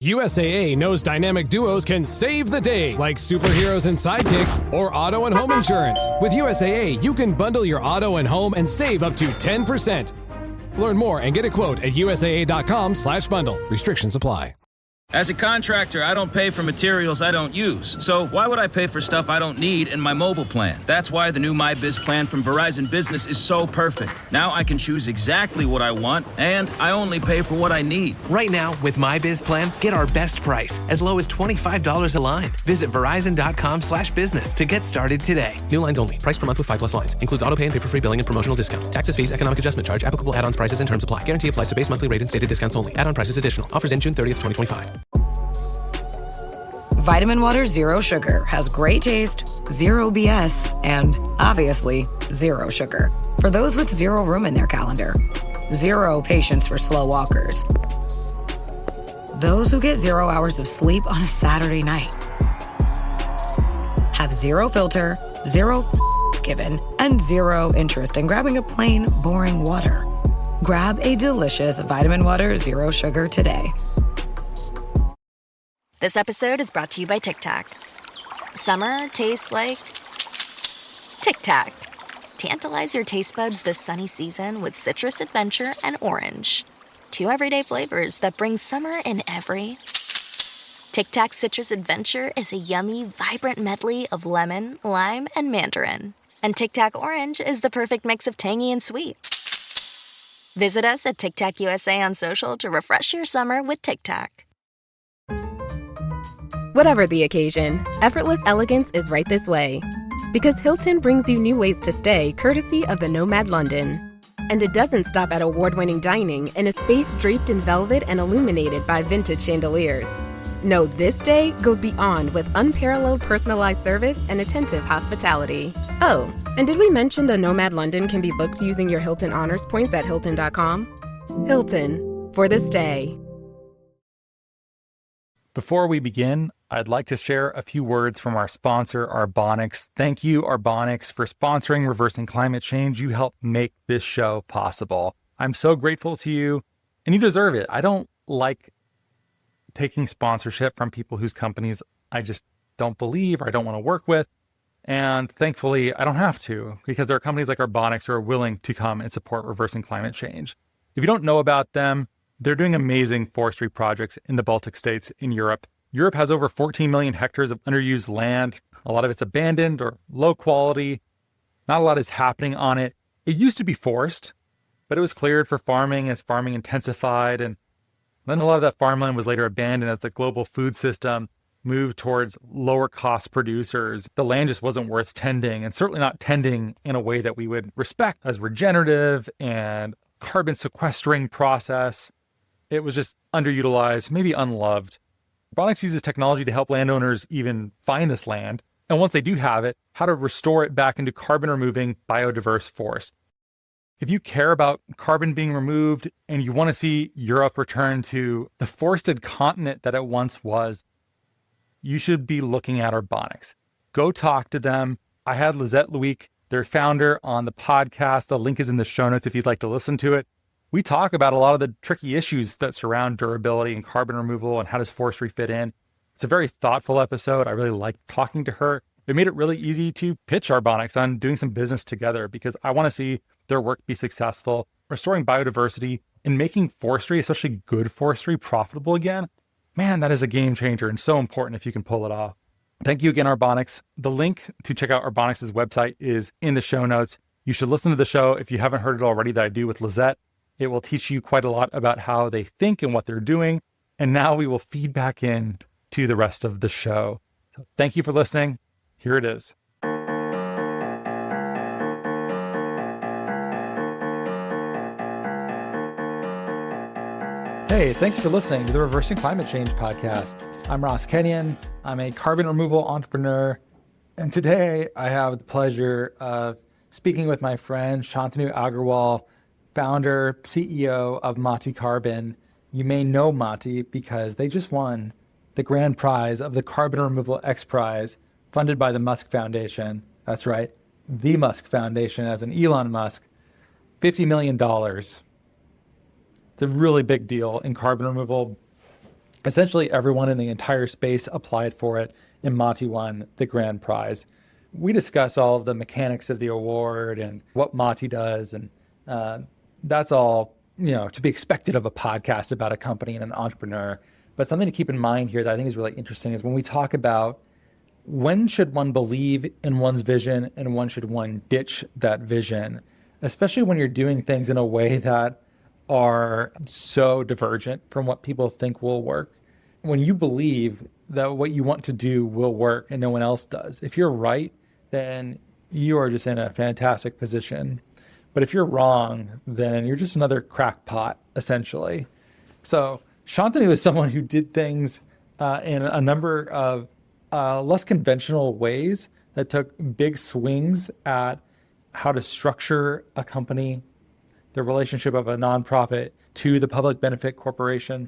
USAA knows dynamic duos can save the day, like superheroes and sidekicks or auto and home insurance. With USAA, you can bundle your auto and home and save up to 10%. Learn more and get a quote at USAA.com/bundle. Restrictions apply. As a contractor, I don't pay for materials I don't use. So why would I pay for stuff I don't need in my mobile plan? That's why the new MyBiz plan from Verizon Business is so perfect. Now I can choose exactly what I want, and I only pay for what I need. Right now, with MyBiz plan, get our best price, as low as $25 a line. Visit Verizon.com/business to get started today. New lines only. Price per month with 5+ lines. Includes auto pay and paper-free billing and promotional discount. Taxes, fees, economic adjustment charge. Applicable add-ons, prices, and terms apply. Guarantee applies to base monthly rate and stated discounts only. Add-on prices additional. Offers in June 30th, 2025. Vitamin Water Zero Sugar has great taste, zero BS, and obviously zero sugar. For those with zero room in their calendar, zero patience for slow walkers, those who get 0 hours of sleep on a Saturday night, have zero filter, zero given, and zero interest in grabbing a plain, boring water. Grab a delicious Vitamin Water Zero Sugar today. This episode is brought to you by Tic Tac. Summer tastes like Tic Tac. Tantalize your taste buds this sunny season with citrus adventure and orange. 2 everyday flavors that bring summer in every. Tic Tac Citrus Adventure is a yummy, vibrant medley of lemon, lime, and mandarin. And Tic Tac Orange is the perfect mix of tangy and sweet. Visit us at Tic Tac USA on social to refresh your summer with Tic Tac. Whatever the occasion, effortless elegance is right this way. Because Hilton brings you new ways to stay courtesy of the Nomad London. And it doesn't stop at award-winning dining in a space draped in velvet and illuminated by vintage chandeliers. No, this day goes beyond with unparalleled personalized service and attentive hospitality. Oh, and did we mention the Nomad London can be booked using your Hilton Honors points at Hilton.com? Hilton, for the stay. Before we begin, I'd like to share a few words from our sponsor, Arbonix. Thank you, Arbonix, for sponsoring Reversing Climate Change. You helped make this show possible. I'm so grateful to you, and you deserve it. I don't like taking sponsorship from people whose companies I just don't believe or I don't want to work with. And thankfully, I don't have to, because there are companies like Arbonix who are willing to come and support Reversing Climate Change. If you don't know about them, they're doing amazing forestry projects in the Baltic states in Europe. Europe has over 14 million hectares of underused land. A lot of it's abandoned or low quality. Not a lot is happening on it. It used to be forest, but it was cleared for farming as farming intensified. And then a lot of that farmland was later abandoned as the global food system moved towards lower cost producers. The land just wasn't worth tending, and certainly not tending in a way that we would respect as regenerative and carbon sequestering process. It was just underutilized, maybe unloved. Arbonix uses technology to help landowners even find this land, and once they do have it, how to restore it back into carbon-removing, biodiverse forest. If you care about carbon being removed and you want to see Europe return to the forested continent that it once was, you should be looking at Arbonix. Go talk to them. I had Lizette Luik, their founder, on the podcast. The link is in the show notes if you'd like to listen to it. We talk about a lot of the tricky issues that surround durability and carbon removal and how does forestry fit in. It's a very thoughtful episode. I really liked talking to her. It made it really easy to pitch Arbonix on doing some business together because I want to see their work be successful, restoring biodiversity and making forestry, especially good forestry, profitable again. Man, that is a game changer and so important if you can pull it off. Thank you again, Arbonix. The link to check out Arbonix's website is in the show notes. You should listen to the show if you haven't heard it already that I do with Lizette. It will teach you quite a lot about how they think and what they're doing. And now we will feed back in to the rest of the show. So thank you for listening. Here it is. Hey, thanks for listening to the Reversing Climate Change podcast. I'm Ross Kenyon. I'm a carbon removal entrepreneur. And today I have the pleasure of speaking with my friend Shantanu Agarwal, founder, CEO of Mati Carbon. You may know Mati because they just won the grand prize of the Carbon Removal XPRIZE funded by the Musk Foundation. That's right, the Musk Foundation, as in Elon Musk, $50 million. It's a really big deal in carbon removal. essentially everyone in the entire space applied for it, and Mati won the grand prize. We discuss all of the mechanics of the award and what Mati does, and that's all, to be expected of a podcast about a company and an entrepreneur. But something to keep in mind here that I think is really interesting is when we talk about when should one believe in one's vision and when should one ditch that vision, especially when you're doing things in a way that are so divergent from what people think will work. When you believe that what you want to do will work and no one else does, if you're right, then you are just in a fantastic position. But if you're wrong, then you're just another crackpot, essentially. So Shantanu is someone who did things in a number of less conventional ways that took big swings at how to structure a company, the relationship of a nonprofit to the public benefit corporation,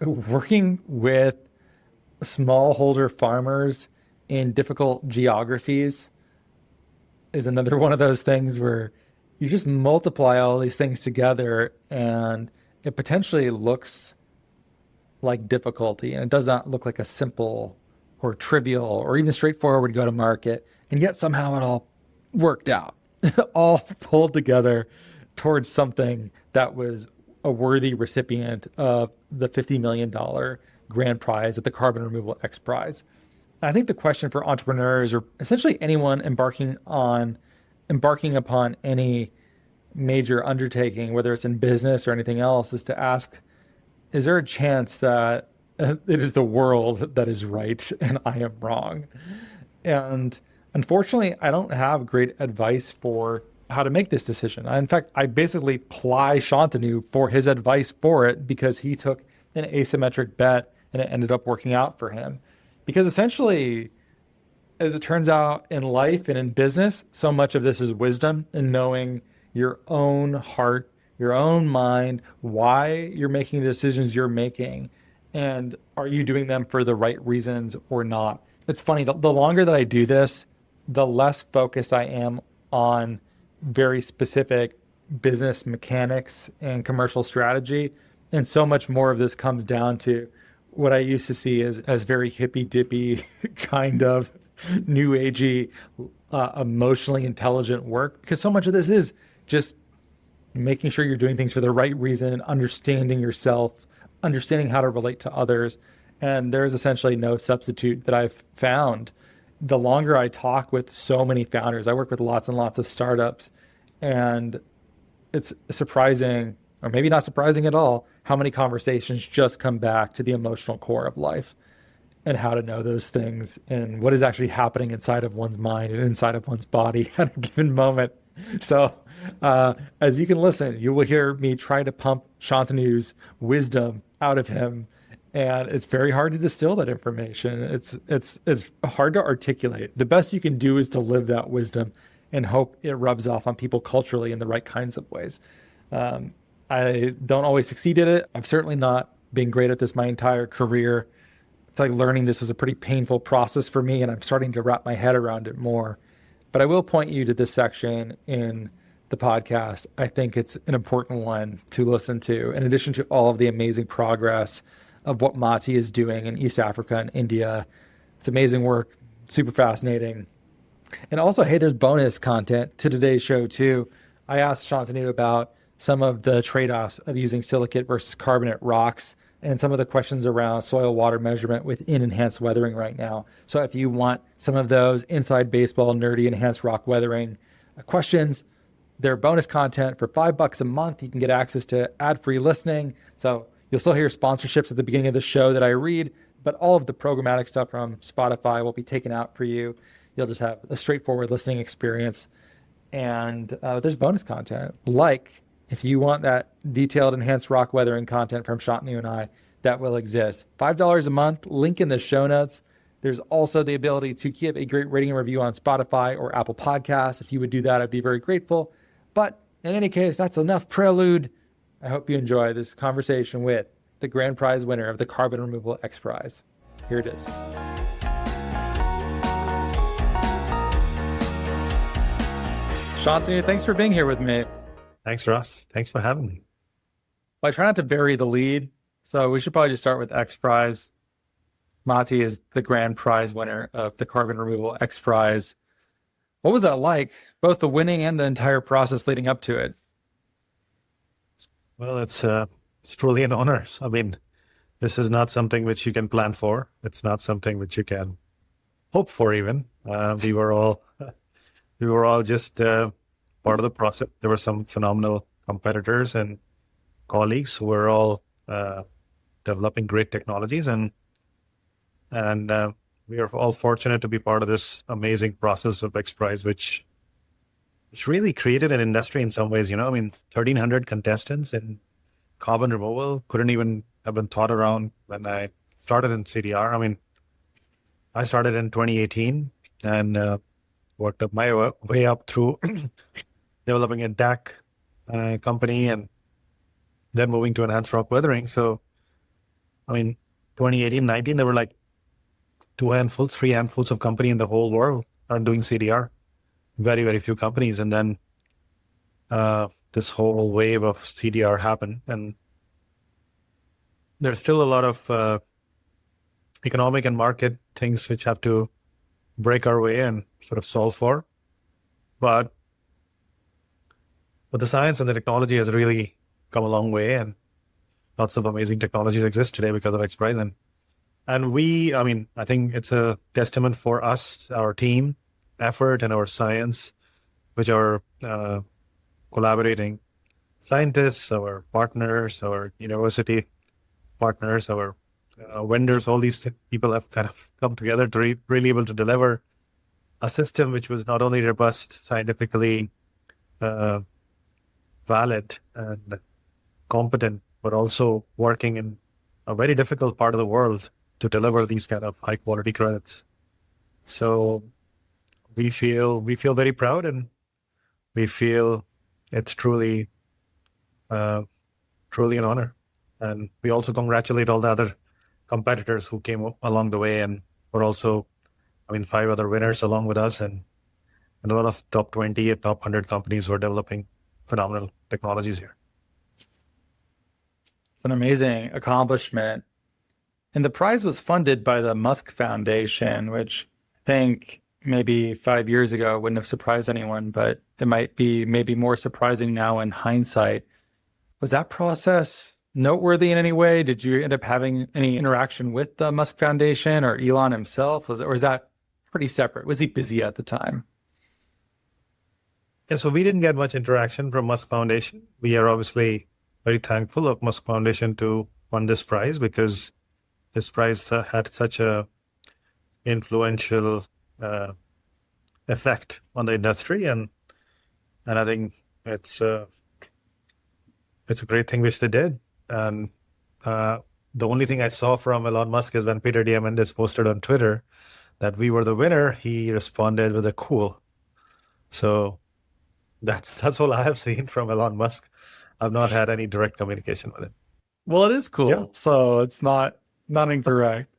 working with smallholder farmers in difficult geographies is another one of those things where you just multiply all these things together and it potentially looks like difficulty, and it does not look like a simple or trivial or even straightforward go to market. And yet somehow it all worked out, all pulled together towards something that was a worthy recipient of the $50 million grand prize at the Carbon Removal XPRIZE. I think the question for entrepreneurs, or essentially anyone embarking upon any major undertaking, whether it's in business or anything else, is to ask, is there a chance that it is the world that is right and I am wrong? And unfortunately, I don't have great advice for how to make this decision. In fact, I basically ply Shantanu for his advice for it because he took an asymmetric bet and it ended up working out for him. Because essentially, as it turns out in life and in business, so much of this is wisdom and knowing your own heart, your own mind, why you're making the decisions you're making, and are you doing them for the right reasons or not? It's funny, the longer that I do this, the less focused I am on very specific business mechanics and commercial strategy. And so much more of this comes down to what I used to see as very hippy-dippy kind of new agey, emotionally intelligent work. Because so much of this is just making sure you're doing things for the right reason, understanding yourself, understanding how to relate to others. And there is essentially no substitute that I've found. The longer I talk with so many founders, I work with lots and lots of startups, and it's surprising, or maybe not surprising at all, how many conversations just come back to the emotional core of life and how to know those things and what is actually happening inside of one's mind and inside of one's body at a given moment. So as you can listen, you will hear me try to pump Shantanu's wisdom out of him. And it's very hard to distill that information. It's hard to articulate. The best you can do is to live that wisdom and hope it rubs off on people culturally in the right kinds of ways. I don't always succeed at it. I've certainly not been great at this my entire career. I feel like learning this was a pretty painful process for me, and I'm starting to wrap my head around it more. But I will point you to this section in the podcast. I think it's an important one to listen to, in addition to all of the amazing progress of what Mati is doing in East Africa and India. It's amazing work, super fascinating. And also, hey, there's bonus content to today's show too. I asked Shantanu about some of the trade-offs of using silicate versus carbonate rocks and some of the questions around soil water measurement within enhanced weathering right now. So if you want some of those inside baseball, nerdy enhanced rock weathering questions, they're bonus content for $5 a month. You can get access to ad-free listening. So you'll still hear sponsorships at the beginning of the show that I read, but all of the programmatic stuff from Spotify will be taken out for you. You'll just have a straightforward listening experience. And there's bonus content, like if you want that detailed enhanced rock weathering content from Shantanu and I, that will exist. $5 a month, link in the show notes. There's also the ability to give a great rating and review on Spotify or Apple Podcasts. If you would do that, I'd be very grateful. But in any case, that's enough prelude. I hope you enjoy this conversation with the grand prize winner of the Carbon Removal XPRIZE. Here it is. Shantanu, thanks for being here with me. Thanks, Ross. Thanks for having me. I try not to bury the lead, So we should probably just start with XPRIZE. Mati is the grand prize winner of the Carbon Removal XPRIZE. What was that like, both the winning and the entire process leading up to it? Well, it's truly an honor. I mean, this is not something which you can plan for. It's not something which you can hope for even. We were all just part of the process. There were some phenomenal competitors and colleagues who were all developing great technologies, and we are all fortunate to be part of this amazing process of XPRIZE, which really created an industry in some ways. I mean, 1,300 contestants in carbon removal couldn't even have been thought around when I started in CDR. I mean, I started in 2018 and worked up my way up through developing a DAC company and then moving to enhanced rock weathering. So, I mean, 2018, 19, there were like 3 handfuls of company in the whole world are doing CDR. Very, very few companies. And then this whole wave of CDR happened. And there's still a lot of economic and market things which have to break our way and sort of solve for. But the science and the technology has really come a long way, and lots of amazing technologies exist today because of XPRIZE. And I think it's a testament for us, our team effort and our science, which are collaborating scientists, our partners, our university partners, our vendors, all these people have kind of come together to really able to deliver a system which was not only robust, scientifically valid and competent, but also working in a very difficult part of the world to deliver these kind of high quality credits. So we feel very proud, and we feel it's truly an honor. And we also congratulate all the other competitors who came along the way, and were also, 5 other winners along with us, and a lot of top 20 and top 100 companies who are developing phenomenal technologies here. It's an amazing accomplishment. And the prize was funded by the Musk Foundation, which I think maybe 5 years ago wouldn't have surprised anyone, but it might be maybe more surprising now in hindsight. Was that process noteworthy in any way? Did you end up having any interaction with the Musk Foundation or Elon himself? Or is that pretty separate? Was he busy at the time? Yeah, so we didn't get much interaction from Musk Foundation. We are obviously very thankful of Musk Foundation to fund this prize, because this prize had such a influential effect on the industry, and I think it's a great thing which they did. And the only thing I saw from Elon Musk is when Peter Diamandis posted on Twitter that we were the winner, he responded with a cool. So that's all I have seen from Elon Musk. I've not had any direct communication with him. Well, it is cool. Yeah. So it's not incorrect.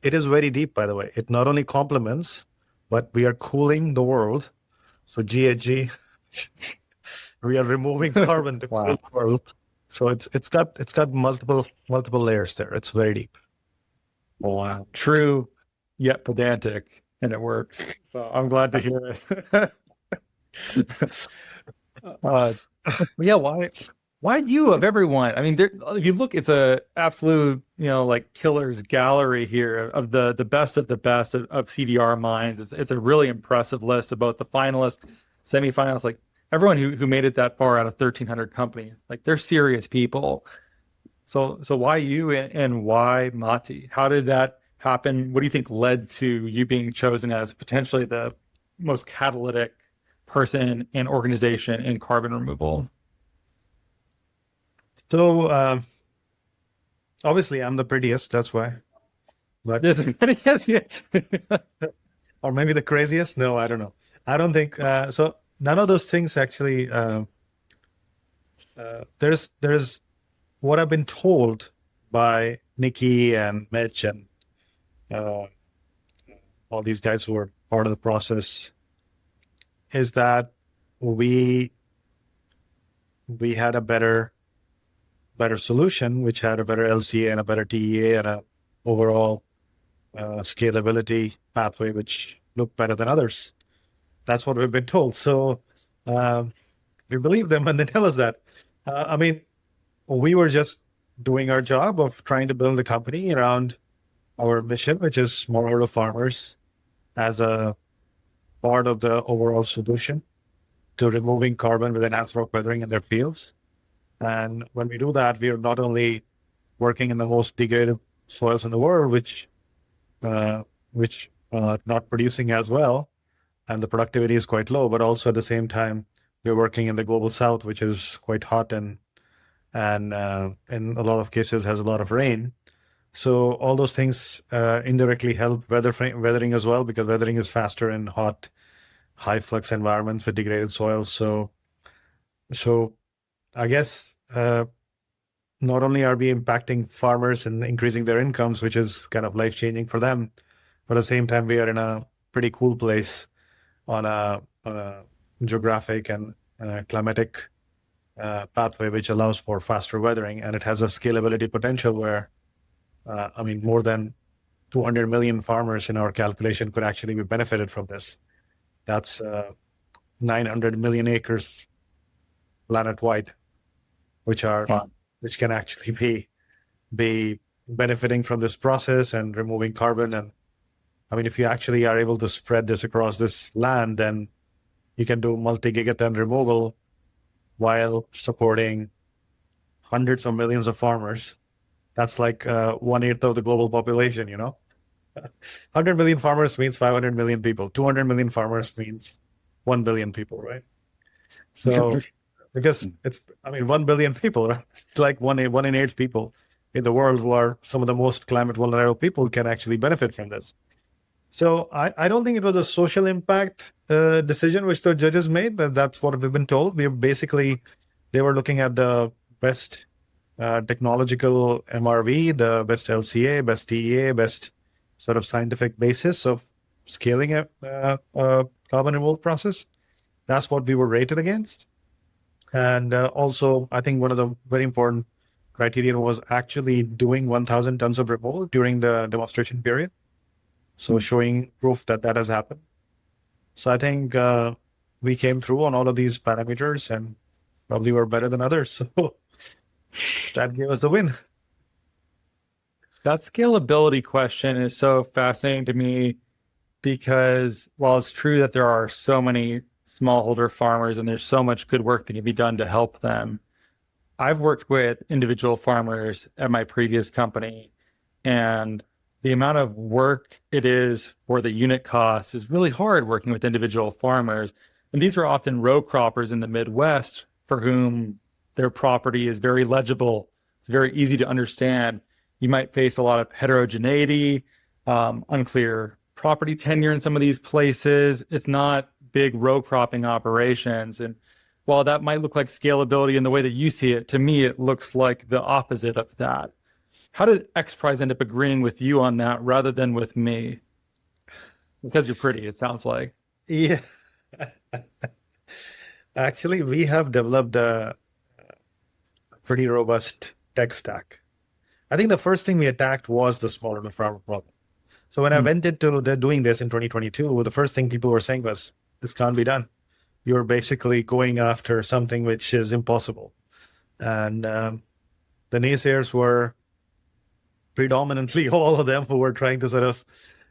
It is very deep, by the way. It not only complements, but we are cooling the world. So GHG, we are removing carbon to cool the world. So it's got multiple layers there. It's very deep. Wow. True, yet pedantic, and it works. So I'm glad to hear it. Yeah, why you of everyone? I mean, if you look, it's a absolute, like killer's gallery here of the best of the best of CDR minds. It's a really impressive list of both the finalists, semifinalists, like everyone who made it that far out of 1,300 companies. Like, they're serious people. So why you and why Mati? How did that happen? What do you think led to you being chosen as potentially the most catalytic person and organization in carbon removal? So obviously I'm the prettiest, that's why. But or maybe the craziest? No, I don't know. I don't think so. None of those things actually. There's what I've been told by Nikki and Mitch and all these guys who were part of the process, is that we had a better better solution, which had a better LCA and a better TEA and a overall scalability pathway, which looked better than others. That's what we've been told. So we believe them when they tell us that. I mean, we were just doing our job of trying to build a company around our mission, which is smallholder farmers as a part of the overall solution to removing carbon with enhanced rock weathering in their fields. And when we do that, we are not only working in the most degraded soils in the world, which not producing as well, and the productivity is quite low, but also at the same time, we're working in the global south, which is quite hot and in a lot of cases has a lot of rain. So all those things indirectly help weathering as well, because weathering is faster in hot, high flux environments with degraded soils. So I guess not only are we impacting farmers and increasing their incomes, which is kind of life-changing for them, but at the same time, we are in a pretty cool place on a geographic and climatic pathway, which allows for faster weathering. And it has a scalability potential where, more than 200 million farmers in our calculation could actually be benefited from this. That's 900 million acres planet-wide, which can actually be benefiting from this process and removing carbon. And if you actually are able to spread this across this land, then you can do multi-gigaton removal while supporting hundreds of millions of farmers. That's like 1/8 of the global population, 100 million farmers means 500 million people. 200 million farmers means 1 billion people, right? So, because it's, 1 billion people, right? It's like one in 8 people in the world who are some of the most climate vulnerable people can actually benefit from this. So I don't think it was a social impact decision which the judges made, but that's what we've been told. They were looking at the best technological MRV, the best LCA, best TEA, best sort of scientific basis of scaling a carbon removal process. That's what we were rated against. And also, I think one of the very important criteria was actually doing 1,000 tons of removal during the demonstration period. So showing proof that has happened. So I think we came through on all of these parameters and probably were better than others. So that gave us a win. That scalability question is so fascinating to me because while it's true that there are so many smallholder farmers and there's so much good work that can be done to help them, I've worked with individual farmers at my previous company, and the amount of work it is for the unit cost is really hard working with individual farmers. And these are often row croppers in the Midwest for whom their property is very legible. It's very easy to understand. You might face a lot of heterogeneity, unclear property tenure in some of these places. It's not big row cropping operations. And while that might look like scalability in the way that you see it, to me, it looks like the opposite of that. How did XPRIZE end up agreeing with you on that rather than with me? Because you're pretty, it sounds like. Yeah. Actually, we have developed a pretty robust tech stack. I think the first thing we attacked was the smallholder farmer problem. So when I went into doing this in 2022, the first thing people were saying was, this can't be done. You're basically going after something which is impossible. And the naysayers were predominantly all of them who were trying to sort of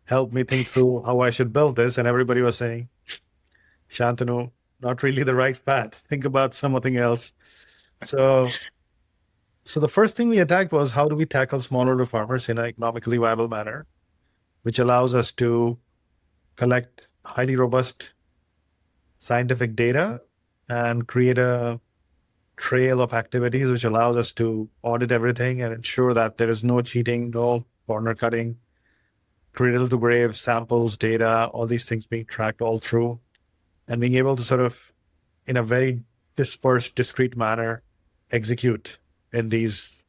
help me think through how I should build this. And everybody was saying, Shantanu, not really the right path. Think about something else. So the first thing we attacked was, how do we tackle smallholder farmers in an economically viable manner, which allows us to collect highly robust scientific data and create a trail of activities which allows us to audit everything and ensure that there is no cheating, no corner cutting, cradle to grave samples, data, all these things being tracked all through, and being able to sort of, in a very dispersed, discrete manner, execute in these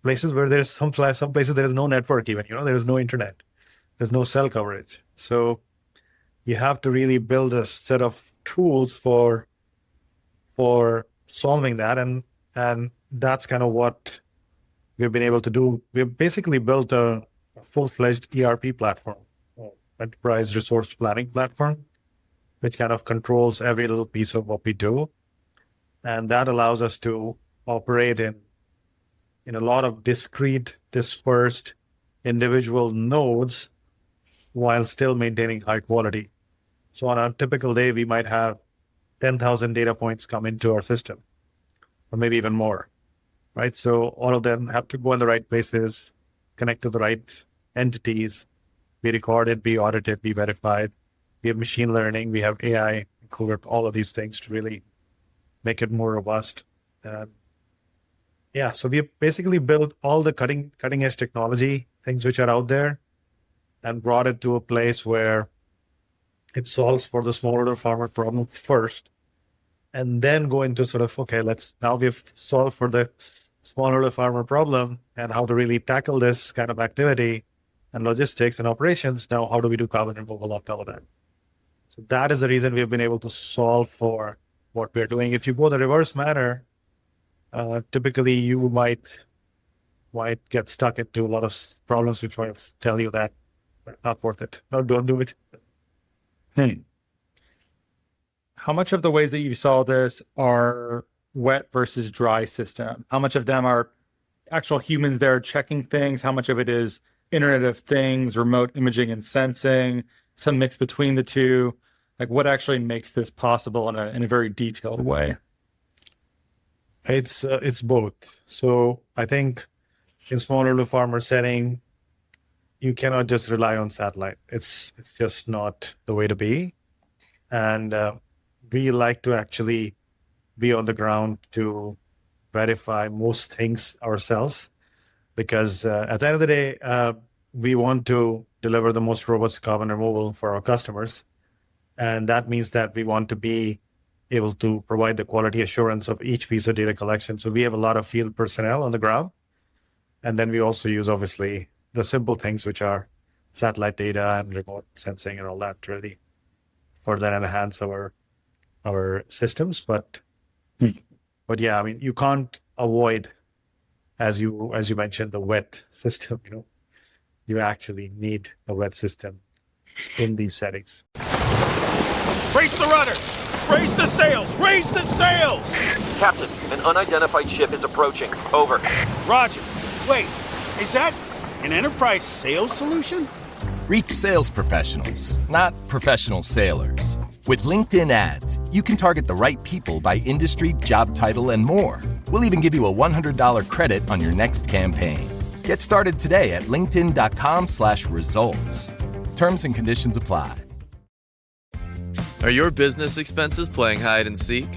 places where there's some places there is no network even, there is no internet, there's no cell coverage. So you have to really build a set of tools for solving that. And that's kind of what we've been able to do. We've basically built a full-fledged ERP platform, enterprise resource planning platform, which kind of controls every little piece of what we do. And that allows us to operate in a lot of discrete, dispersed individual nodes while still maintaining high quality. So on a typical day, we might have 10,000 data points come into our system, or maybe even more, right? So all of them have to go in the right places, connect to the right entities, be recorded, be audited, be verified. We have machine learning, we have AI included, all of these things to really make it more robust. So we have basically built all the cutting edge technology, things which are out there, and brought it to a place where it solves for the smallholder farmer problem first, and then go into sort of, okay, now we've solved for the smallholder farmer problem and how to really tackle this kind of activity and logistics and operations. Now, how do we do carbon removal on top of that? So that is the reason we've been able to solve for what we're doing. If you go the reverse manner, typically you might get stuck into a lot of problems which will tell you that not worth it. No, don't do it. How much of the ways that you saw this are wet versus dry system? How much of them are actual humans there checking things? How much of it is Internet of Things, remote imaging and sensing, some mix between the two? Like, what actually makes this possible in a very detailed way? It's both. So I think in smallholder farmer setting, you cannot just rely on satellite. It's just not the way to be. And we like to actually be on the ground to verify most things ourselves, because at the end of the day, we want to deliver the most robust carbon removal for our customers. And that means that we want to be able to provide the quality assurance of each piece of data collection. So we have a lot of field personnel on the ground. And then we also use, obviously, the simple things, which are satellite data and remote sensing and all that, to really further enhance our systems. But yeah, I mean, you can't avoid, as you mentioned, the wet system. You actually need a wet system in these settings. Brace the rudders! Raise the sails! Raise the sails! Captain, an unidentified ship is approaching. Over. Roger. Wait, is that an enterprise sales solution? Reach sales professionals, not professional sailors. With LinkedIn ads, you can target the right people by industry, job title, and more. We'll even give you a $100 credit on your next campaign. Get started today at linkedin.com/results. Terms and conditions apply. Are your business expenses playing hide and seek?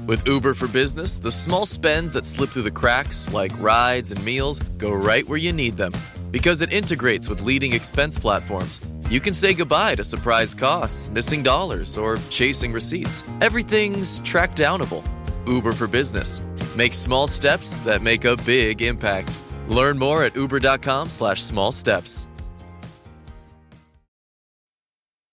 With Uber for Business, the small spends that slip through the cracks, like rides and meals, go right where you need them. Because it integrates with leading expense platforms, you can say goodbye to surprise costs, missing dollars, or chasing receipts. Everything's track downable. Uber for Business. Make small steps that make a big impact. Learn more at uber.com/small steps.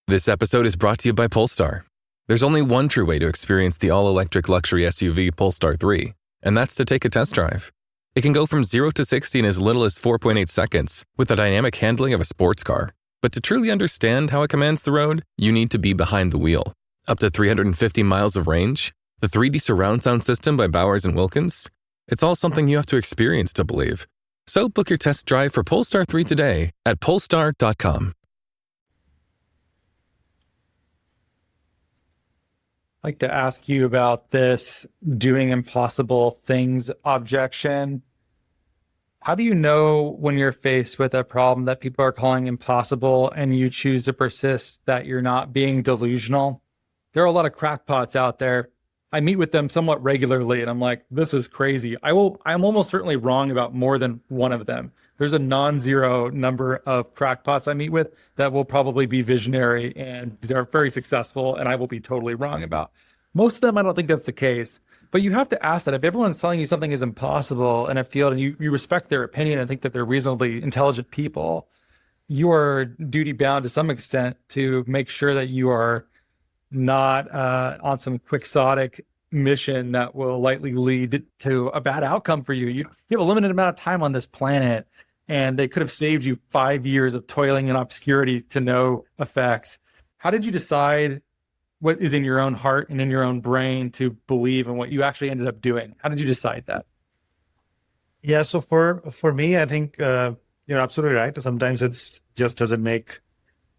This episode is brought to you by Polestar. There's only one true way to experience the all-electric luxury SUV Polestar 3, and that's to take a test drive. It can go from 0 to 60 in as little as 4.8 seconds with the dynamic handling of a sports car. But to truly understand how it commands the road, you need to be behind the wheel. Up to 350 miles of range, the 3D surround sound system by Bowers & Wilkins. It's all something you have to experience to believe. So book your test drive for Polestar 3 today at polestar.com. I'd like to ask you about this doing impossible things objection. How do you know when you're faced with a problem that people are calling impossible and you choose to persist that you're not being delusional? There are a lot of crackpots out there. I meet with them somewhat regularly and I'm like, this is crazy. I'm almost certainly wrong about more than one of them. There's a non-zero number of crackpots I meet with that will probably be visionary and they're very successful and I will be totally wrong about. Most of them, I don't think that's the case. But you have to ask that if everyone's telling you something is impossible in a field and you respect their opinion and think that they're reasonably intelligent people, you are duty bound to some extent to make sure that you are not on some quixotic mission that will likely lead to a bad outcome for you. You have a limited amount of time on this planet, and they could have saved you 5 years of toiling in obscurity to no effect. How did you decide what is in your own heart and in your own brain to believe in what you actually ended up doing? How did you decide that? Yeah, so for me, I think you're absolutely right. Sometimes it's just doesn't make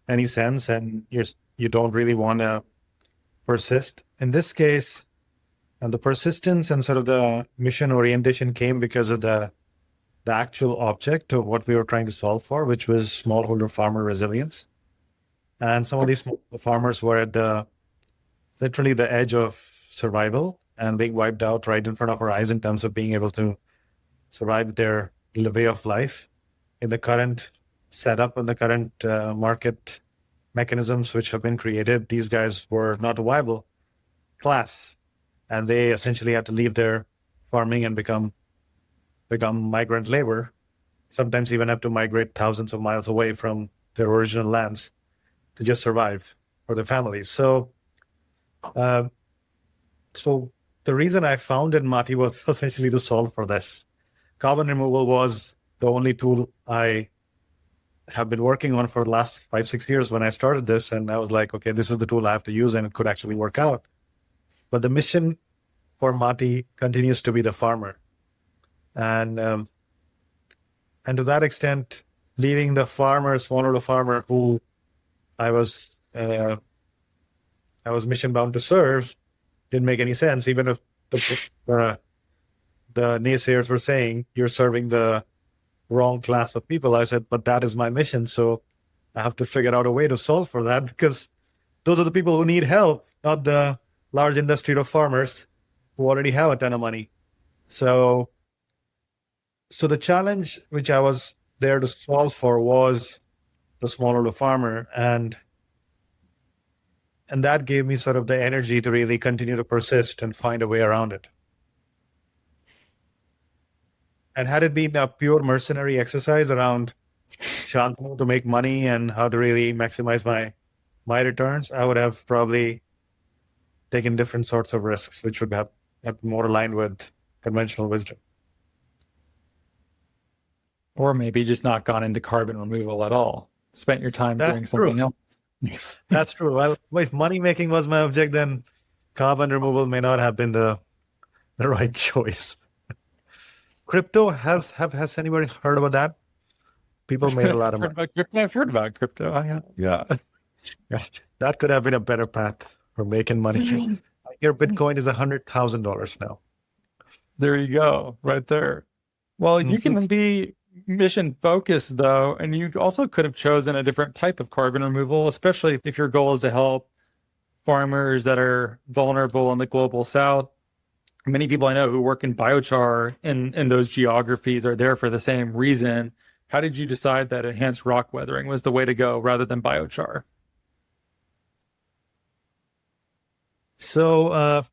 any sense, and you don't really want to persist. In this case, and the persistence and sort of the mission orientation came because of the actual object of what we were trying to solve for, which was smallholder farmer resilience. And some of these farmers were at literally the edge of survival and being wiped out right in front of our eyes in terms of being able to survive their way of life in the current setup and the current market mechanisms which have been created. These guys were not a viable class, and they essentially had to leave their farming and become migrant labor, sometimes even have to migrate thousands of miles away from their original lands to just survive for their families. So the reason I founded Mati was essentially to solve for this. Carbon removal was the only tool I have been working on for the last 5-6 years when I started this, and I was like, okay, this is the tool I have to use, and it could actually work out. But the mission for Mati continues to be the farmer. And to that extent, leaving the farmer, smallholder farmer, who I was mission bound to serve, didn't make any sense. Even if the naysayers were saying you're serving the wrong class of people, I said, but that is my mission, so I have to figure out a way to solve for that, because those are the people who need help, not the large industry of farmers who already have a ton of money. So the challenge which I was there to solve for was the smallholder farmer, and that gave me sort of the energy to really continue to persist and find a way around it. And had it been a pure mercenary exercise around Shantanu to make money and how to really maximize my returns, I would have probably taken different sorts of risks, which would have more aligned with conventional wisdom. Or maybe just not gone into carbon removal at all. Spent your time doing something else. That's true. Well, if money making was my object, then carbon removal may not have been the right choice. Crypto, has anybody heard about that? People made a lot of money. I've heard about crypto. Yeah. That could have been a better path for making money. I hear Bitcoin is $100,000 now. There you go, right there. Well, you can be mission focused though, and you also could have chosen a different type of carbon removal, especially if your goal is to help farmers that are vulnerable in the global south. Many people I know who work in biochar in those geographies are there for the same reason. How did you decide that enhanced rock weathering was the way to go rather than biochar? So I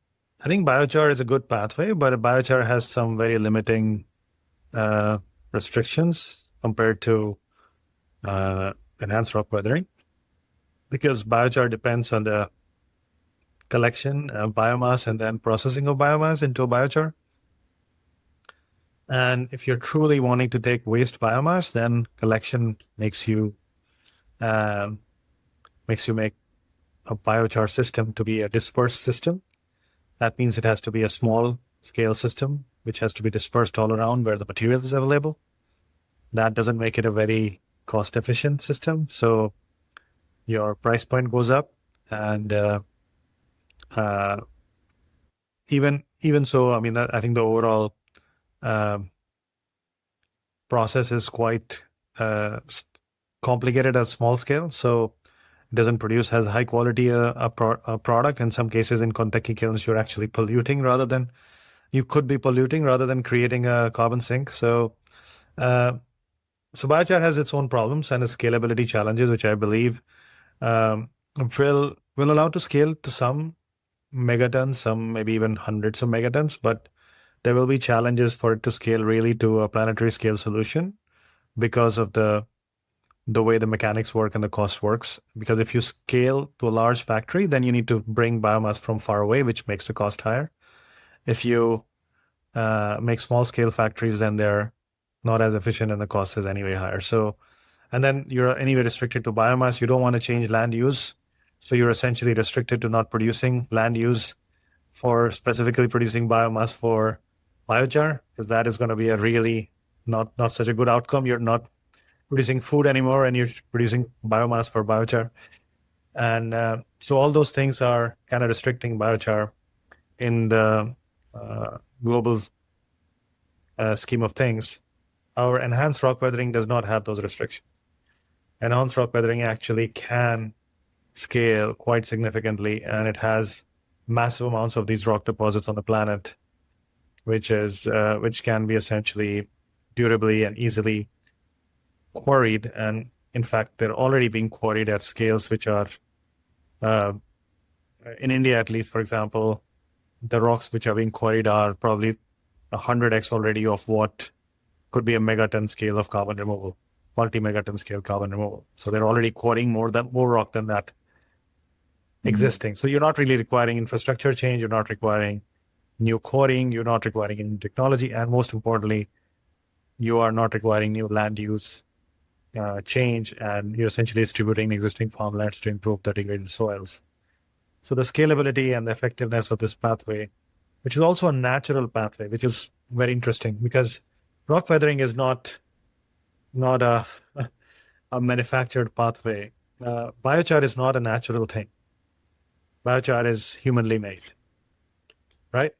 think biochar is a good pathway, but biochar has some very limiting restrictions compared to enhanced rock weathering, because biochar depends on the collection of biomass and then processing of biomass into biochar. And if you're truly wanting to take waste biomass, then collection makes you make a biochar system to be a dispersed system. That means it has to be a small scale system, which has to be dispersed all around where the material is available. That doesn't make it a very cost efficient system. So your price point goes up, and even so, I mean, I think the overall process is quite complicated at small scale. So it doesn't produce as high quality a product. In some cases, in Kentucky kilns, you're actually polluting rather than creating a carbon sink. So biochar has its own problems and its scalability challenges, which I believe will allow to scale to some megatons, some maybe even hundreds of megatons, but there will be challenges for it to scale really to a planetary scale solution because of the way the mechanics work and the cost works. Because if you scale to a large factory, then you need to bring biomass from far away, which makes the cost higher. If you make small scale factories, then they're not as efficient and the cost is anyway higher. So, and then you're anyway restricted to biomass. You don't want to change land use. So you're essentially restricted to not producing land use for specifically producing biomass for biochar, because that is going to be a really not such a good outcome. You're not producing food anymore and you're producing biomass for biochar. And so all those things are kind of restricting biochar in the global scheme of things. Our enhanced rock weathering does not have those restrictions. Enhanced rock weathering actually can scale quite significantly, and it has massive amounts of these rock deposits on the planet, which can be essentially durably and easily quarried. And in fact, they're already being quarried at scales which are, in India at least, for example, the rocks which are being quarried are probably 100x already of what could be a megaton scale of carbon removal, multi-megaton scale carbon removal. So they're already quarrying more rock than that existing. So you're not really requiring infrastructure change. You're not requiring new quarrying. You're not requiring any technology. And most importantly, you are not requiring new land use change. And you're essentially distributing existing farmlands to improve the degraded soils. So the scalability and the effectiveness of this pathway, which is also a natural pathway, which is very interesting because rock weathering is not a manufactured pathway. Biochar is not a natural thing. Biochar is humanly made, right?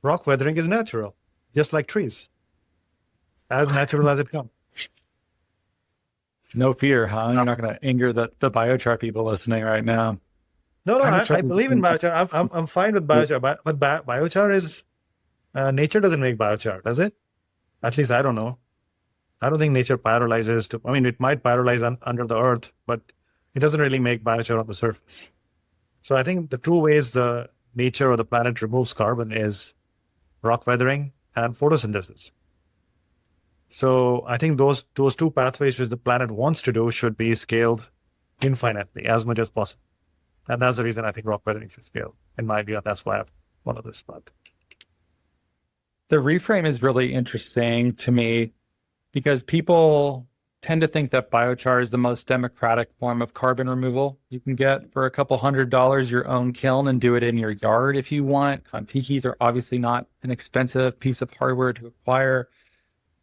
Rock weathering is natural, just like trees, as natural as it comes. No fear, huh? You're not going to anger the biochar people listening right now. No, I believe in biochar. I'm fine with biochar, but biochar is nature doesn't make biochar, does it? At least I don't know. I don't think nature pyrolyzes to. I mean, it might pyrolyze under the earth, but it doesn't really make biochar on the surface. So I think the true ways the nature or the planet removes carbon is rock weathering and photosynthesis. So I think those two pathways which the planet wants to do should be scaled infinitely as much as possible. And that's the reason I think rock weathering should scale, in my view. And that's why I follow this path. The reframe is really interesting to me because people tend to think that biochar is the most democratic form of carbon removal. You can get for a couple $100 your own kiln and do it in your yard if you want. Contikis are obviously not an expensive piece of hardware to acquire.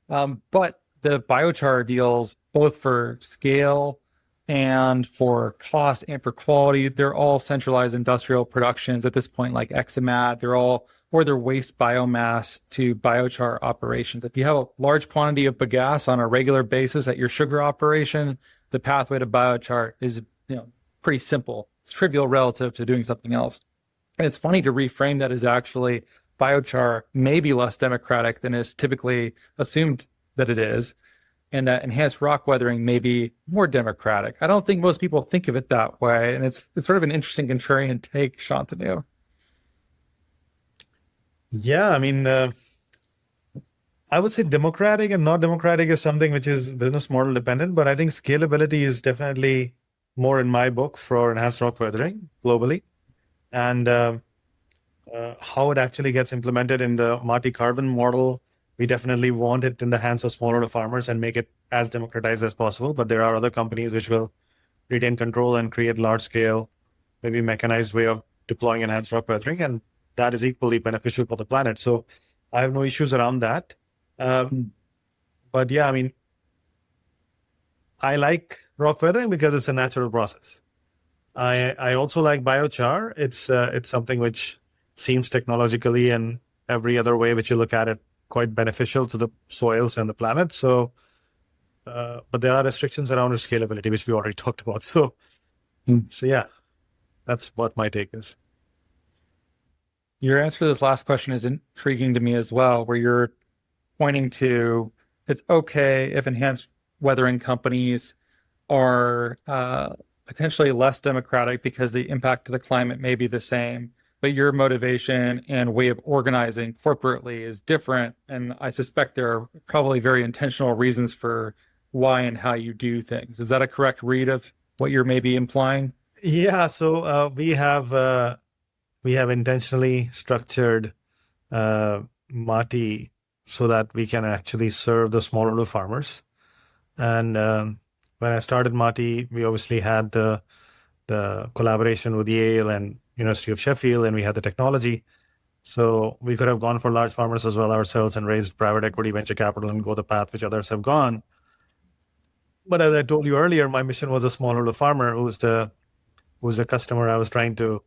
But the biochar deals both for scale and for cost and for quality. They're all centralized industrial productions at this point, like Eximad. They're waste biomass to biochar operations. If you have a large quantity of bagasse on a regular basis at your sugar operation, the pathway to biochar is pretty simple. It's trivial relative to doing something else. And it's funny to reframe that as actually biochar may be less democratic than is typically assumed that it is, and that enhanced rock weathering may be more democratic. I don't think most people think of it that way, and it's sort of an interesting contrarian take, Shantanu. Yeah, I mean, I would say democratic and not democratic is something which is business model dependent, but I think scalability is definitely more in my book for enhanced rock weathering globally. And how it actually gets implemented in the Marty Carbon model, we definitely want it in the hands of smaller farmers and make it as democratized as possible. But there are other companies which will retain control and create large scale, maybe mechanized way of deploying enhanced rock weathering. And that is equally beneficial for the planet. So I have no issues around that. But yeah, I mean, I like rock weathering because it's a natural process. I also like biochar. It's something which seems technologically and every other way which you look at it quite beneficial to the soils and the planet. So, but there are restrictions around its scalability, which we already talked about. So yeah, that's what my take is. Your answer to this last question is intriguing to me as well, where you're pointing to it's okay if enhanced weathering companies are potentially less democratic because the impact to the climate may be the same, but your motivation and way of organizing corporately is different. And I suspect there are probably very intentional reasons for why and how you do things. Is that a correct read of what you're maybe implying? Yeah, so we have intentionally structured Marty so that we can actually serve the smallholder farmers. And when I started Marty, we obviously had the collaboration with Yale and University of Sheffield, and we had the technology. So we could have gone for large farmers as well ourselves and raised private equity, venture capital, and go the path which others have gone. But as I told you earlier, my mission was a smallholder farmer who's the customer I was trying to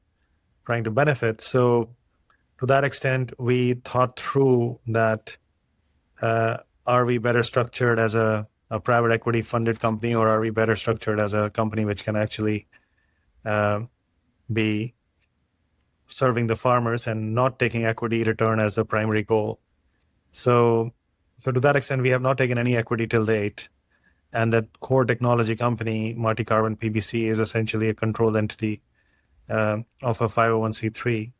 benefit. So to that extent, we thought through that, are we better structured as a private equity funded company, or are we better structured as a company which can actually be serving the farmers and not taking equity return as the primary goal? So to that extent, we have not taken any equity till date. And that core technology company, Marty Carbon PBC, is essentially a controlled entity of a 501c3.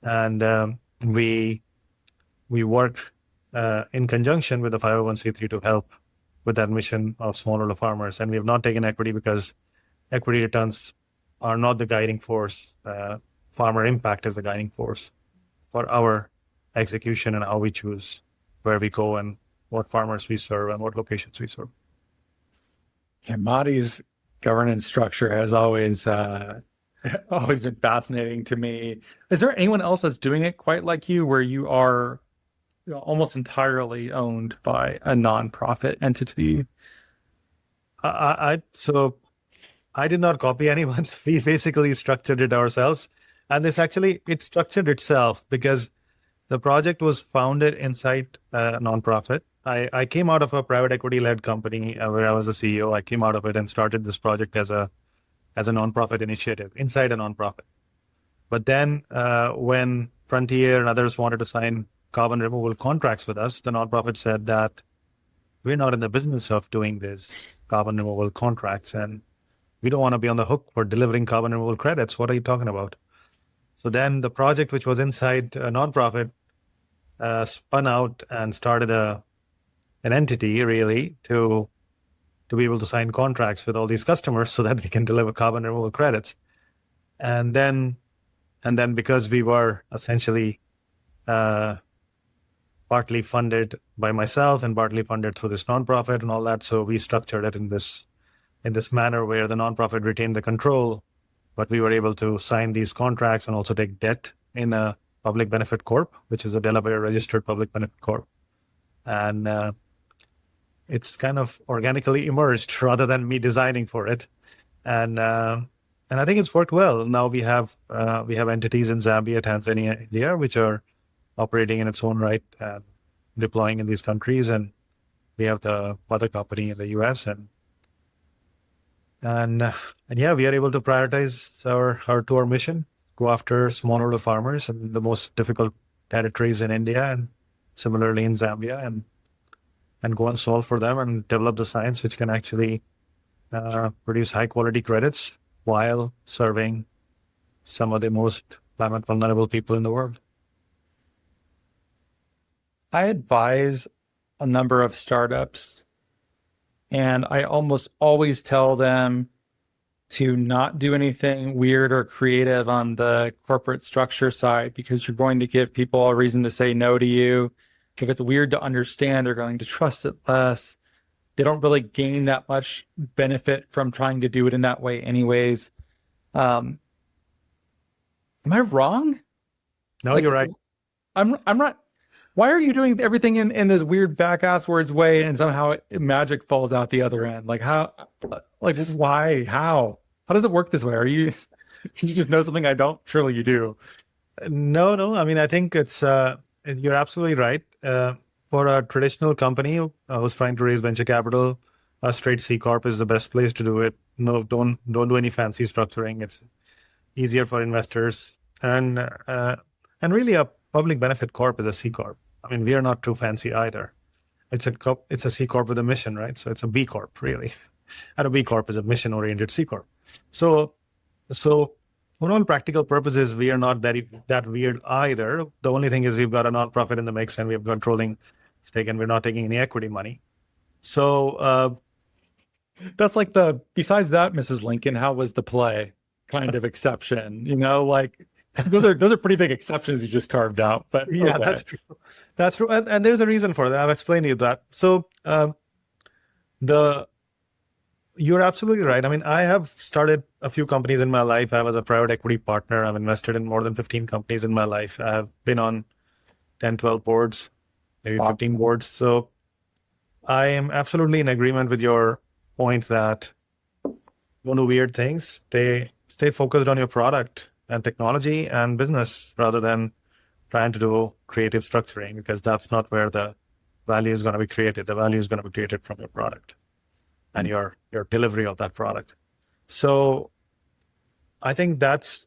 And we work in conjunction with the 501c3 to help with that mission of smallholder farmers. And we have not taken equity because equity returns are not the guiding force. Farmer impact is the guiding force for our execution and how we choose where we go and what farmers we serve and what locations we serve. Yeah, Marty's governance structure has always been fascinating to me. Is there anyone else that's doing it quite like you, where you are almost entirely owned by a nonprofit entity? So I did not copy anyone. We basically structured it ourselves. And it structured itself because the project was founded inside a nonprofit. I came out of a private equity-led company where I was a CEO. I came out of it and started this project as a nonprofit initiative inside a nonprofit. But then when Frontier and others wanted to sign carbon removal contracts with us, the nonprofit said that we're not in the business of doing this carbon removal contracts, and we don't want to be on the hook for delivering carbon removal credits. What are you talking about? So then the project, which was inside a nonprofit, spun out and started an entity really to be able to sign contracts with all these customers so that we can deliver carbon removal credits. And then because we were essentially partly funded by myself and partly funded through this nonprofit and all that, so we structured it in this manner where the nonprofit retained the control, but we were able to sign these contracts and also take debt in a public benefit corp, which is a Delaware registered public benefit corp. And it's kind of organically emerged rather than me designing for it. And I think it's worked well. Now we have entities in Zambia, Tanzania, India, which are operating in its own right and deploying in these countries. And we have the mother company in the US. And yeah, we are able to prioritize our mission, go after smallholder farmers in the most difficult territories in India and similarly in Zambia, and go and solve for them and develop the science which can actually produce high quality credits while serving some of the most climate vulnerable people in the world. I advise a number of startups, and I almost always tell them to not do anything weird or creative on the corporate structure side, because you're going to give people a reason to say no to you. If it's weird to understand, they're going to trust it less. They don't really gain that much benefit from trying to do it in that way anyways. Am I wrong? No, you're right. I'm not. Why are you doing everything in this weird back-ass words way and somehow magic falls out the other end? Like how, like why, how does it work this way? You just know something I don't? Surely you do. No. I mean, I think you're absolutely right. For a traditional company who's trying to raise venture capital, a straight C Corp is the best place to do it. No, don't do any fancy structuring. It's easier for investors. And really a public benefit corp is a C Corp. I mean, we are not too fancy either. It's a C Corp with a mission, right? So it's a B Corp, really. And a B Corp is a mission-oriented C Corp. So for all practical purposes, we are not that weird either. The only thing is we've got a nonprofit in the mix and we have controlling stake and we're not taking any equity money. So that's like besides that, Mrs. Lincoln, how was the play kind of exception? Like those are pretty big exceptions you just carved out. But Yeah, okay. that's true. That's true. And there's a reason for that. I've explained to you that. So you're absolutely right. I mean, I have started a few companies in my life. I was a private equity partner. I've invested in more than 15 companies in my life. I've been on 10, 12 boards, maybe 15 boards. So I am absolutely in agreement with your point that don't do weird things. Stay focused on your product and technology and business rather than trying to do creative structuring, because that's not where the value is going to be created. The value is going to be created from your product and your delivery of that product. So I think that's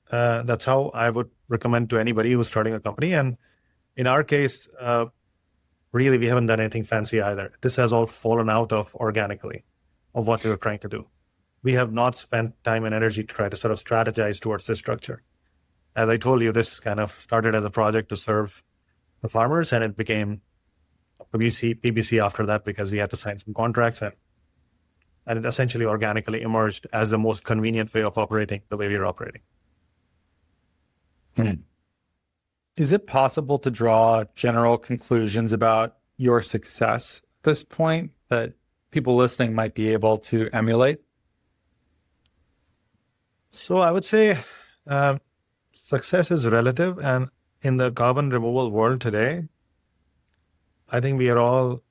how I would recommend to anybody who's starting a company. And in our case, really, we haven't done anything fancy either. This has all fallen out of organically of what we were trying to do. We have not spent time and energy to try to sort of strategize towards this structure. As I told you, this kind of started as a project to serve the farmers, and it became PBC after that because we had to sign some contracts, and it essentially organically emerged as the most convenient way of operating the way we are operating. Is it possible to draw general conclusions about your success at this point that people listening might be able to emulate? So I would say success is relative, and in the carbon removal world today, I think we are all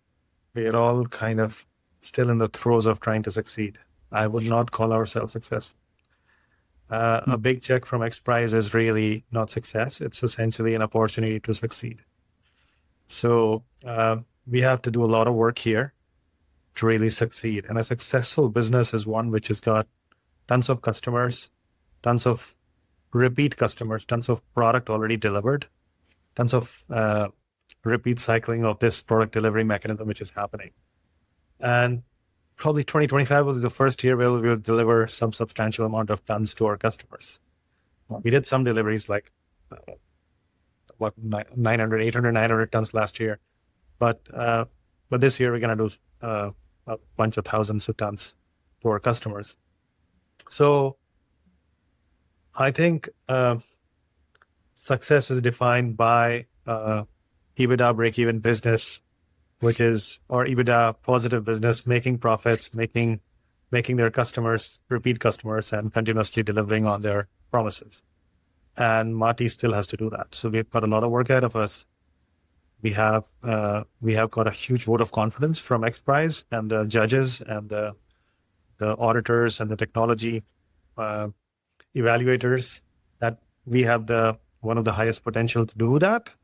kind of still in the throes of trying to succeed. I would not call ourselves successful. A big check from XPRIZE is really not success. It's essentially an opportunity to succeed. So we have to do a lot of work here to really succeed. And a successful business is one which has got tons of customers, tons of repeat customers, tons of product already delivered, tons of repeat cycling of this product delivery mechanism which is happening. And probably 2025 was the first year where we will deliver some substantial amount of tons to our customers. We did some deliveries like 900, 800, 900 tons last year. But this year we're going to do a bunch of thousands of tons to our customers. So I think success is defined by EBITDA break-even business, which is, or EBITDA positive business, making profits, making their customers repeat customers and continuously delivering on their promises. And Marty still has to do that. So we've got a lot of work ahead of us. We have got a huge vote of confidence from XPRIZE and the judges and the auditors and the technology evaluators that we have one of the highest potential to do that.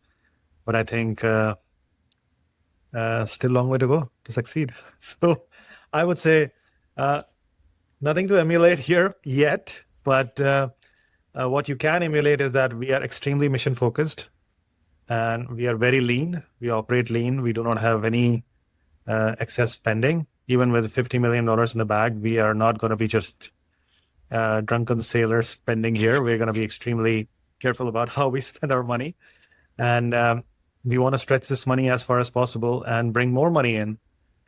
But I think still a long way to go to succeed. So I would say nothing to emulate here yet, but what you can emulate is that we are extremely mission focused and we are very lean. We operate lean. We do not have any excess spending. Even with $50 million in the bag, we are not going to be just drunken sailors spending here. We're going to be extremely careful about how we spend our money. And we want to stretch this money as far as possible and bring more money in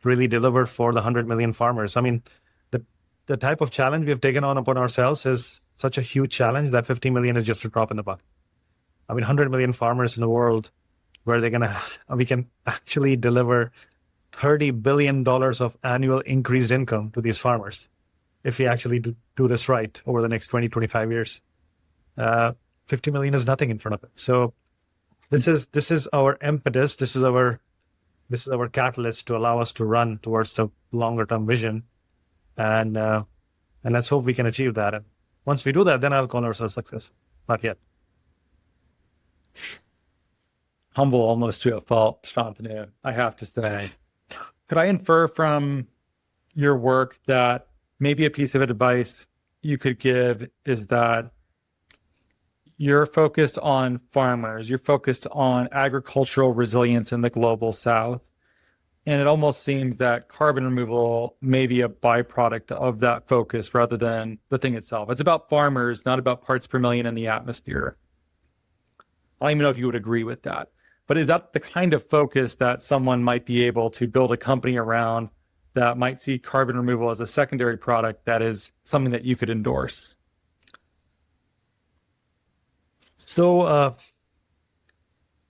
to really deliver for the 100 million farmers. I mean, the type of challenge we have taken on upon ourselves is such a huge challenge that 50 million is just a drop in the bucket. I mean, 100 million farmers in the world where we can actually deliver $30 billion of annual increased income to these farmers if we actually do this right over the next 20, 25 years. 50 million is nothing in front of it. So this is our impetus. This is our catalyst to allow us to run towards the longer term vision. And let's hope we can achieve that. And once we do that, then I'll call ourselves successful. Not yet. Humble almost to a fault, Shantanu, I have to say. Could I infer from your work that maybe a piece of advice you could give is that you're focused on farmers, you're focused on agricultural resilience in the global south, and it almost seems that carbon removal may be a byproduct of that focus rather than the thing itself. It's about farmers, not about parts per million in the atmosphere. I don't even know if you would agree with that. But is that the kind of focus that someone might be able to build a company around that might see carbon removal as a secondary product that is something that you could endorse? So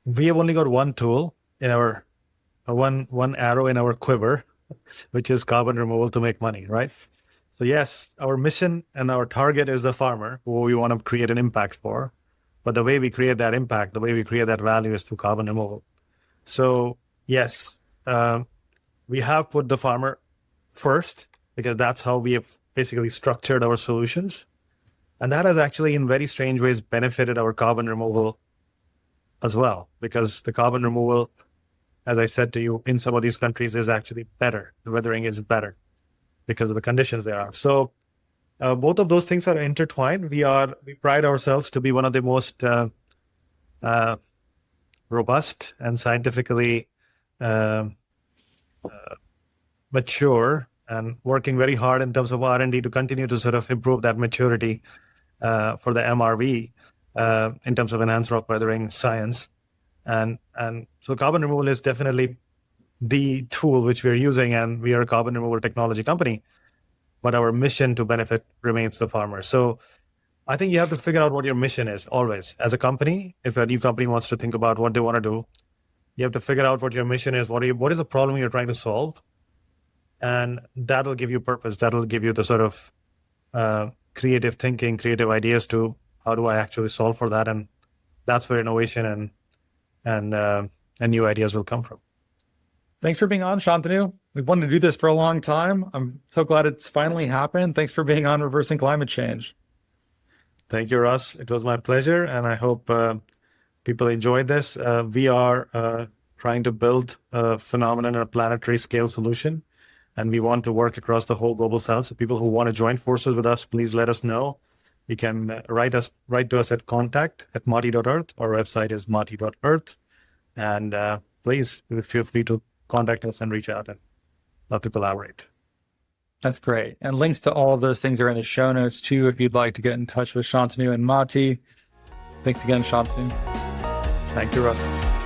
we have only got one tool in our one arrow in our quiver, which is carbon removal to make money, right? So yes, our mission and our target is the farmer who we want to create an impact for. But the way we create that impact, the way we create that value is through carbon removal. So yes, we have put the farmer first because that's how we have basically structured our solutions. And that has actually in very strange ways benefited our carbon removal as well, because the carbon removal, as I said to you, in some of these countries is actually better. The weathering is better because of the conditions there are. So both of those things are intertwined. We pride ourselves to be one of the most robust and scientifically mature and working very hard in terms of R&D to continue to sort of improve that maturity for the MRV in terms of enhanced rock weathering science. And so carbon removal is definitely the tool which we're using, and we are a carbon removal technology company, but our mission to benefit remains the farmer. So I think you have to figure out what your mission is always. As a company, if a new company wants to think about what they want to do, you have to figure out what your mission is. What is the problem you're trying to solve? And that'll give you purpose. That'll give you the sort of creative thinking, creative ideas to how do I actually solve for that? And that's where innovation and new ideas will come from. Thanks for being on, Shantanu. We've wanted to do this for a long time. I'm so glad it's finally happened. Thanks for being on Reversing Climate Change. Thank you, Russ. It was my pleasure, and I hope people enjoyed this. We are trying to build a phenomenon and a planetary scale solution, and we want to work across the whole global south. So people who want to join forces with us, please let us know. You can write to us at contact@mati.earth. Our website is mati.earth. And please feel free to contact us and reach out, and love to collaborate. That's great. And links to all of those things are in the show notes too, if you'd like to get in touch with Shantanu and Mati. Thanks again, Shantanu. Thank you, Russ.